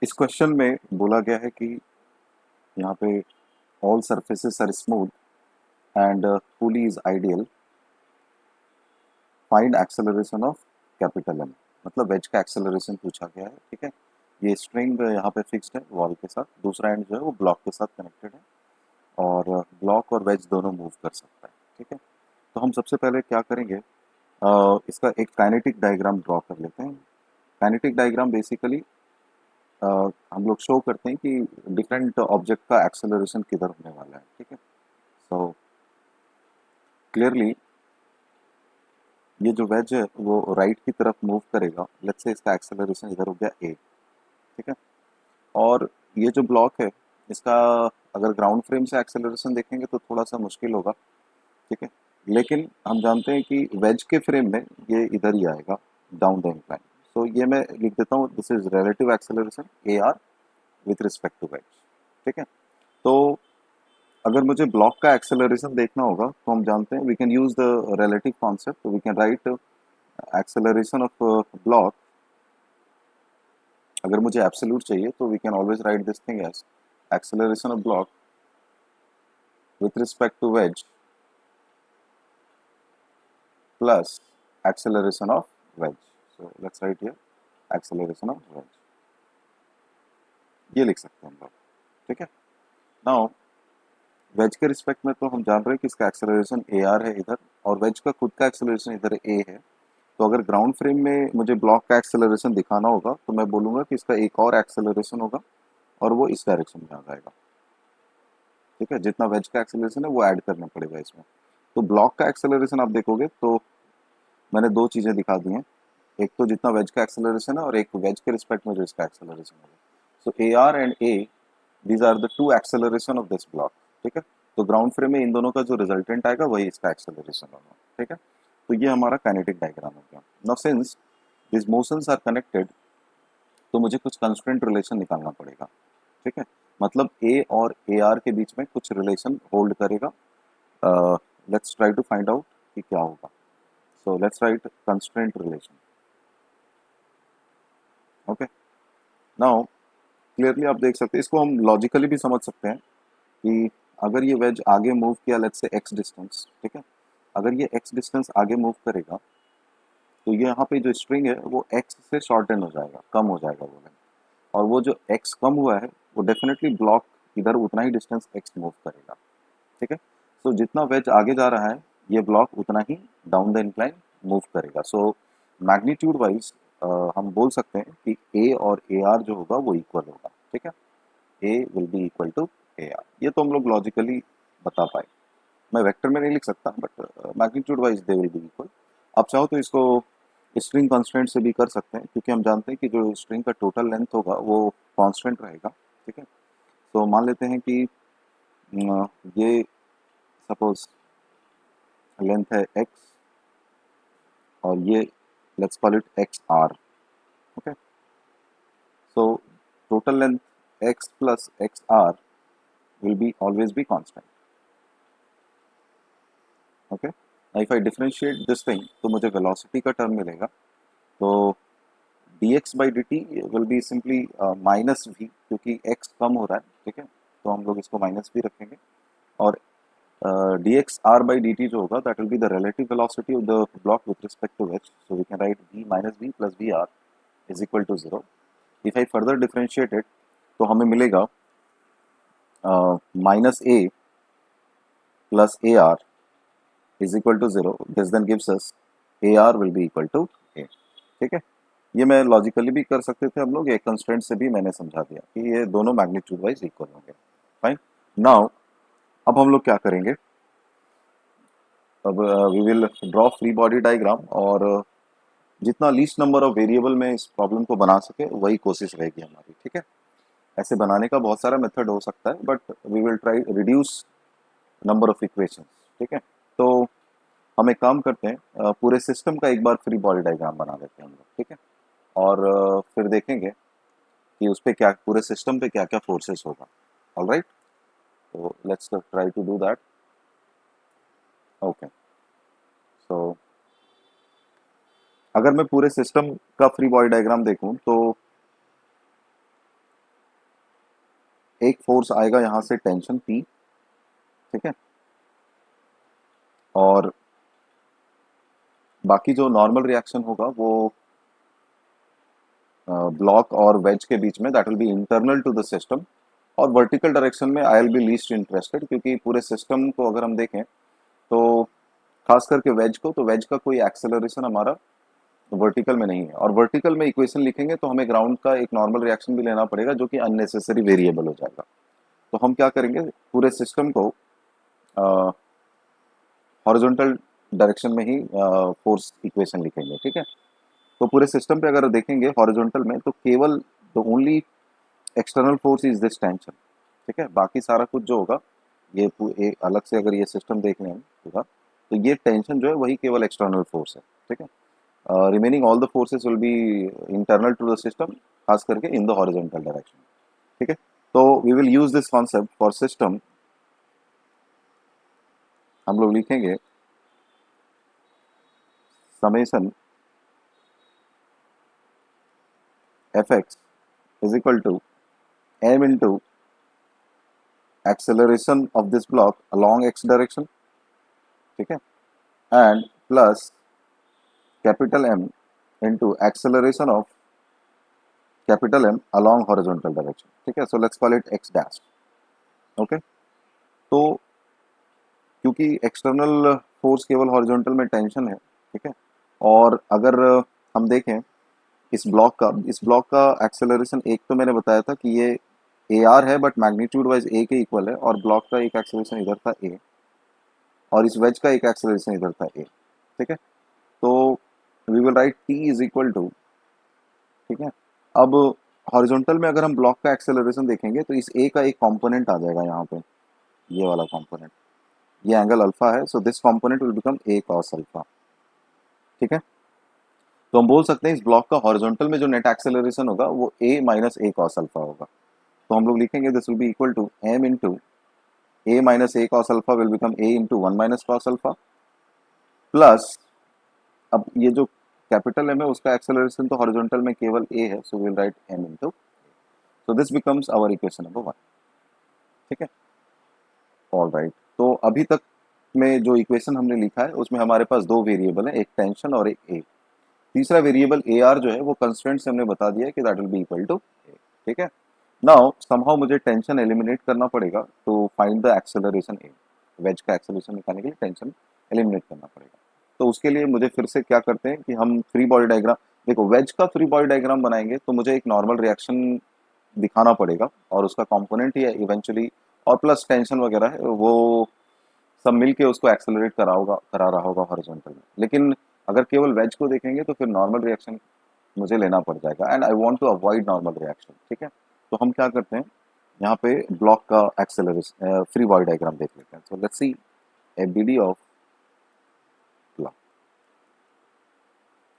इस क्वेश्चन में बोला गया है कि यहाँ पे all surfaces are smooth and pulley is ideal, find acceleration of capital M. मतलब वेज का एक्सेलरेशन पूछा गया है। ठीक है, ये स्ट्रिंग यहाँ पे फिक्स्ड है वॉल के साथ, दूसरा एंड जो है वो ब्लॉक के साथ कनेक्टेड है और ब्लॉक और वेज दोनों मूव कर सकता है। ठीक है, तो हम सबसे पहले क्या करेंगे, इसका एक काइनेटिक डायग्राम ड्रॉ कर लेते हैं। काइनेटिक डायग्राम बेसिकली हम लोग शो करते हैं कि डिफरेंट ऑब्जेक्ट का एक्सेलरेशन किधर होने वाला है। ठीक है, सो क्लियरली ये जो वेज है वो राइट की तरफ मूव करेगा। लेट्स से इसका एक्सेलरेशन इधर हो गया ए। ठीक है, और ये जो ब्लॉक है इसका अगर ग्राउंड फ्रेम से एक्सेलरेशन देखेंगे तो थोड़ा सा मुश्किल होगा। ठीक है, लेकिन हम जानते हैं कि वेज के फ्रेम में ये इधर ही आएगा, डाउन द इंक्लाइन। सो ये मैं लिख देता हूँ, this is relative acceleration A R with respect to wedge. ठीक है, तो अगर मुझे ब्लॉक का एक्सेलरेशन देखना होगा तो हम जानते हैं we can use the relative concept, we can write acceleration of block. अगर मुझे एब्सोल्यूट चाहिए तो we can always write this thing as acceleration of block with respect to wedge plus acceleration of wedge. So let's write here acceleration of wedge, ये लिख सकते हैं हम लोग। ठीक है, नाउ वेज के रिस्पेक्ट में तो हम जान रहे हैं कि इसका एक्सेलरेशन ए आर है इधर, और वेज का खुद का एक्सेलरेशन इधर ए है। तो अगर ग्राउंड फ्रेम में मुझे ब्लॉक का एक्सेलरेशन दिखाना होगा तो मैं बोलूंगा कि इसका एक और एक्सेलरेशन होगा और वो इस डायरेक्शन में आ जाएगा। ठीक है, जितना वेज का एक्सेलरेशन है वो ऐड करना पड़ेगा इसमें। तो ब्लॉक का एक्सेलरेशन आप देखोगे तो मैंने दो चीजें दिखा दी हैं, एक तो जितना वेज का एक्सेलरेशन है और एक वेज के रिस्पेक्ट में जो इसका एक्सेलरेशन होगा। So A R and A, these are the two acceleration of this block. ठीक है, तो ग्राउंड फ्रेम में इन दोनों का जो रिजल्टेंट आएगा वही इसका एक्सेलरेशन होगा। ठीक है, तो ये हमारा काइनेटिक डायग्राम हो गया। Now since this motions are connected तो मुझे कुछ कंस्ट्रेंट रिलेशन निकालना पड़ेगा। ठीक है, मतलब ए और ए आर के बीच में कुछ रिलेशन होल्ड करेगा। Let's try to find out कि क्या होगा। So let's write constraint relation. Okay, now clearly आप देख सकते हैं, इसको हम लॉजिकली भी समझ सकते हैं कि अगर ये वेज आगे मूव किया लेट्स से एक्स डिस्टेंस। ठीक है, अगर ये एक्स डिस्टेंस आगे मूव करेगा तो ये यहाँ पे जो स्ट्रिंग है वो एक्स से शॉर्टन हो जाएगा, कम हो जाएगा वो लेंथ। और वो जो एक्स कम हुआ है वो डेफिनेटली ब्लॉक इधर उतना ही डिस्टेंस एक्स मूव करेगा। ठीक है, सो जितना वेज आगे जा रहा है ये ब्लॉक उतना ही डाउन द इंक्लाइन मूव करेगा। सो मैग्नीट्यूड वाइज हम बोल सकते हैं कि ए और ए आर जो होगा वो इक्वल होगा। ठीक है, A will be equal to A R, ये तो हम लोग लॉजिकली बता पाए। मैं वेक्टर में नहीं लिख सकता but magnitude wise they will be equal. आप चाहो तो इसको स्ट्रिंग कांस्टेंट से भी कर सकते हैं, क्योंकि हम जानते हैं कि जो स्ट्रिंग का टोटल लेंथ होगा वो कांस्टेंट रहेगा। ठीक है, तो मान लेते हैं कि ये सपोज लेंथ है एक्स और ये let's call it X R. Okay, so total length X plus X R will be always be constant. Okay, if I differentiate this thing तो मुझे वेलोसिटी का टर्म मिलेगा। तो dx by dt will be simply minus v, क्योंकि x कम हो रहा है। ठीक है, तो हम लोग इसको माइनस भी रखेंगे और dx r by dt जो होगा that will be the relative velocity of the block with respect to h। So we can write v minus v plus V R is equal to zero. If I further differentiate it तो हमें मिलेगा minus a plus A R is equal to zero. This then gives us A R will be equal to a। ठीक है, ये मैं logically भी कर सकते थे हम लोग, एक कंस्ट्रेंट से भी मैंने समझा दिया कि ये दोनों मैग्नीट्यूड वाइज इक्वल होंगे। फाइन, नाउ अब हम लोग क्या करेंगे, अब we will draw free body diagram और जितना लीस्ट नंबर ऑफ वेरिएबल में इस प्रॉब्लम को बना सके वही कोशिश रहेगी हमारी। ठीक है, ऐसे बनाने का बहुत सारा मेथड हो सकता है but we will try reduce number of equations. ठीक है, तो हम एक काम करते हैं, पूरे सिस्टम का एक बार फ्री बॉडी डायग्राम बना लेते हैं हम लोग। ठीक है, और फिर देखेंगे कि उस पे क्या, पूरे सिस्टम पे क्या क्या फोर्सेस होगा। ऑलराइट, तो let's try to do that. Okay, so अगर मैं पूरे सिस्टम का फ्री बॉडी डायग्राम देखूं तो एक फोर्स आएगा यहाँ से टेंशन P, ठीक है, और बाकी जो नॉर्मल रिएक्शन होगा वो ब्लॉक और वेज के बीच में, that will be internal to the system. और वर्टिकल डायरेक्शन में I will be least interested, क्योंकि पूरे सिस्टम को अगर हम देखें तो खास करके वेज को, तो वेज का कोई एक्सेलरेशन हमारा वर्टिकल में नहीं है, और वर्टिकल में इक्वेशन लिखेंगे तो हमें ग्राउंड का एक नॉर्मल रिएक्शन भी लेना पड़ेगा जो कि अननेसेसरी वेरिएबल हो जाएगा। तो हम क्या करेंगे, पूरे सिस्टम को हॉरिजॉन्टल डायरेक्शन में ही फोर्स इक्वेशन लिखेंगे, ठीक है। तो पूरे सिस्टम पे अगर देखेंगे हॉरिजॉन्टल में, तो केवल the only external force is this tension, ठीक है। बाकी सारा कुछ जो होगा, ये एक अलग से अगर ये सिस्टम देख लें हम पूरा, तो ये टेंशन जो है वही केवल एक्सटर्नल फोर्स है, ठीक है। Remaining all the forces will be internal to the system, खास करके इन द हॉरिजॉन्टल डायरेक्शन, ठीक है। तो we will use this concept for system. हम लोग लिखेंगे summation F X is equal to M into acceleration of this block along x direction, ठीक है, and plus capital M into acceleration of capital M along horizontal direction, ठीक है। so let's call it x dash, okay। तो क्योंकि external force केवल horizontal में tension है, ठीक है, और अगर हम देखें इस ब्लॉक का एक्सेलरेशन, एक तो मैंने बताया था कि ये ए आर है बट मैग्नीट्यूड वाइज ए के इक्वल है, और ब्लॉक का एक एक्सेलरेशन इधर था ए, और इस वेज का एक एक्सेलरेशन इधर था ए, ठीक है। तो we will write T is equal to, ठीक है। अब हॉरिजॉन्टल में अगर हम ब्लॉक का एक्सेलरेशन देखेंगे तो इस ए का एक कंपोनेंट आ जाएगा यहाँ पे, ये वाला कंपोनेंट, ये एंगल अल्फा है, so this component will become A cos alpha, ठीक है। तो हम बोल सकते हैं इस ब्लॉक का हॉरिजॉन्टल में जो नेट एक्सेलरेशन होगा वो A minus A cos alpha होगा। तो हम लोग लिखेंगे this will be equal to M into A minus A cos alpha will become A into one minus cos alpha, plus अब ये जो कैपिटल एम है उसका एक्सेलरेशन तो हॉरिजॉन्टल में केवल ए है, so will write M into, so this becomes our equation number 1, ठीक है। ऑल राइट, तो अभी तक में जो इक्वेशन हमने लिखा है उसमें हमारे पास दो वेरिएबल है, एक टेंशन और एक ए। तीसरा वेरिएबल ए आर जो है वो कंस्टेंट से हमने बता दिया है कि that will be equal to A, ठीक है। नाउ समहाउ मुझे टेंशन एलिमिनेट करना पड़ेगा to find the acceleration A, wedge का एक्सेलरेशन निकालने के लिए टेंशन एलिमिनेट करना पड़ेगा। तो उसके लिए मुझे फिर से क्या करते हैं कि हम फ्री बॉडी डायग्राम, देखो वेज का फ्री बॉडी डायग्राम बनाएंगे तो मुझे एक नॉर्मल रिएक्शन दिखाना पड़ेगा और उसका कंपोनेंट ही है इवेंचुअली, और प्लस टेंशन वगैरह है वो सब मिलके उसको एक्सेलरेट करा रहा होगा हॉरिजॉन्टल में। लेकिन अगर केवल वेज को देखेंगे तो फिर नॉर्मल रिएक्शन मुझे लेना पड़ जाएगा, and I want to avoid normal reaction, ठीक है। तो हम क्या करते हैं, यहाँ पे ब्लॉक का एक्सेलरेशन फ्री बॉडी डायग्राम देख लेते हैं। So let's see ABD of block,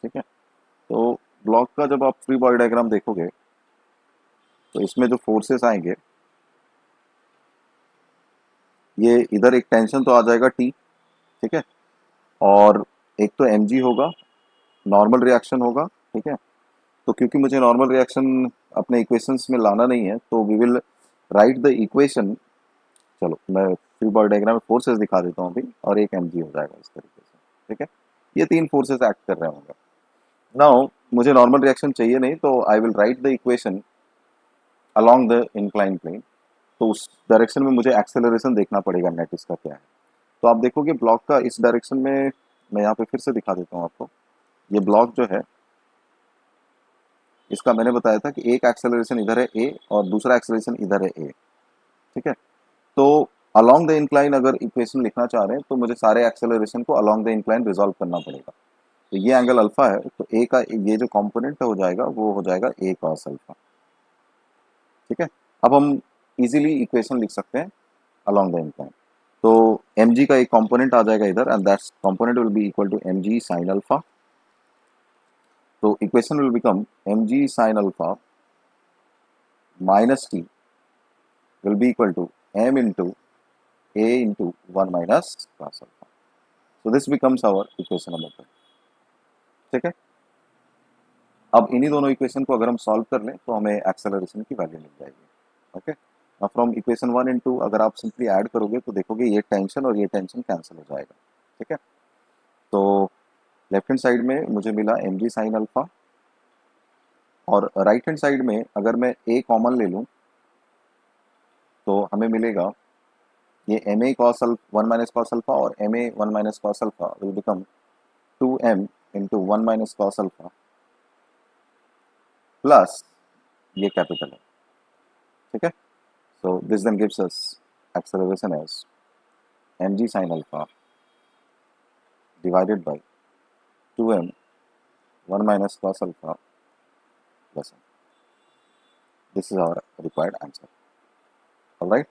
ठीक है। तो ब्लॉक का जब आप फ्री बॉडी डायग्राम देखोगे तो इसमें जो फोर्सेस आएंगे, ये इधर एक टेंशन तो आ जाएगा टी, ठीक है, और एक तो एम जी होगा, नॉर्मल रिएक्शन होगा, ठीक है। तो क्योंकि मुझे नॉर्मल रिएक्शन अपने इक्वेशंस में लाना नहीं है तो we will write the equation, चलो मैं फ्री बॉडी डायग्राम में फोर्सेस दिखा देता हूँ अभी, और एक एम जी हो जाएगा इस तरीके से, ठीक है। ये तीन फोर्सेस एक्ट कर रहे होंगे। नाउ मुझे नॉर्मल रिएक्शन चाहिए नहीं, तो I will write the equation along the incline plane, तो उस डायरेक्शन में मुझे एक्सेलरेशन देखना पड़ेगा नेट इसका क्या है। तो आप देखोगे ब्लॉक का इस डायरेक्शन में, मैं यहाँ पे फिर से दिखा देता हूँ आपको, ये ब्लॉक जो है इसका मैंने बताया था कि एक एक्सेलरेशन इधर है ए और दूसरा एक्सेलरेशन इधर है ए, ठीक है। तो अलोंग द इंक्लाइन अगर इक्वेशन लिखना चाह रहे हैं तो मुझे सारे एक्सेलरेशन को अलोंग द इंक्लाइन रिजॉल्व करना पड़ेगा। तो ये एंगल अल्फा है, तो ए का ये जो कंपोनेंट हो जाएगा वो हो जाएगा ए कॉस अल्फा, ठीक है। अब हम इजीली इक्वेशन लिख सकते हैं अलोंग द इंक्लाइन। तो एम जी का एक कंपोनेंट आ जाएगा इधर, and that's component will be equal to M G sine alpha. तो equation will become M G sine alpha minus T will be equal to m into a into 1 minus cos alpha. So this becomes our equation number 2, ठीक है। अब इन्हीं दोनों equation को अगर हम solve कर लें तो हमें एक्सेलरेशन की वैल्यू मिल जाएगी, ओके। फ्रॉम इक्वेशन 1 इन 2 अगर आप सिंपली ऐड करोगे तो देखोगे ये टेंशन और ये टेंशन कैंसिल हो जाएगा। ठीक है, तो लेफ्ट हैंड साइड में मुझे मिला एम जी साइन अल्फा, और राइट हैंड साइड में अगर मैं ए कॉमन ले लूँ तो हमें मिलेगा ये M A cos alpha 1 minus cos alpha, और M A 1 minus cos alpha will become 2m into 1 minus cos alpha plus ये कैपिटल है। ठीक है, so this then gives us acceleration as mg sin alpha divided by 2m 1 minus cos alpha plus m. This is our required answer. All right.